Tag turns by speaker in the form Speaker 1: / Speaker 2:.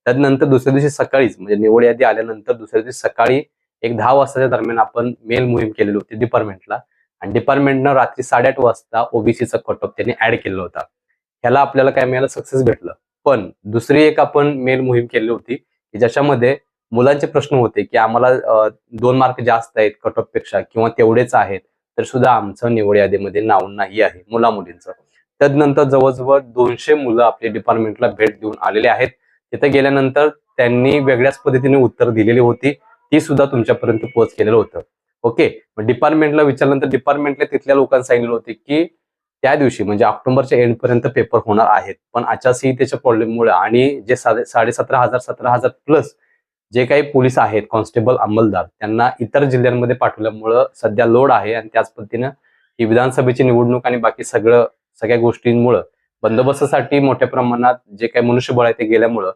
Speaker 1: त्यानंतर दुसऱ्या दिवशी सकाळीच म्हणजे निवड यादी आल्यानंतर दुसऱ्या दिवशी सकाळी एक 10 वाजताच्या दरम्यान आपण मेल मोहीम केलेली होती डिपार्टमेंटला आणि डिपार्टमेंटनं रात्री 8:30 वाजता ओबीसीचा कट ऑफ त्यांनी ऍड केलेला होता. ह्याला आपल्याला काय मिळालं, सक्सेस भेटलं. पण दुसरी एक आपण मेल मोहीम केली होती की ज्याच्यामध्ये मुलांचे प्रश्न होते की आम्हाला 2 मार्क जास्त आहेत कट ऑफ पेक्षा किंवा तेवढेच आहेत तर सुद्धा आमचं निवड यादीमध्ये नाव नाही आहे मुला-मुलींचं. त्यानंतर जवळजवळ 200 मुलं आपल्या डिपार्टमेंटला भेट देऊन आलेले आहेत. तिथे गेल्यानंतर त्यांनी वेगळ्याच पद्धतीने उत्तर दिलेली होती, ती सुद्धा तुमच्यापर्यंत पोहोच केलेलं होतं. ओके. मग डिपार्टमेंटला विचारल्यानंतर डिपार्टमेंटला तिथल्या लोकांनी सांगितलं होते की त्या दिवशी म्हणजे ऑक्टोबरच्या एंड पर्यंत पेपर होणार आहेत. पण आचारसंहितेच्या प्रॉब्लेममुळे आणि जे 17,500 प्लस जे काही पोलीस आहेत, कॉन्स्टेबल, अंमलदार त्यांना इतर जिल्ह्यांमध्ये पाठवल्यामुळं सध्या लोड आहे आणि त्याच पद्धतीनं ही विधानसभेची निवडणूक आणि बाकी सगळ्या गोष्टींमुळं बंदोबस्तासाठी मोठ्या प्रमाणात जे काही मनुष्यबळ आहे ते गेल्यामुळं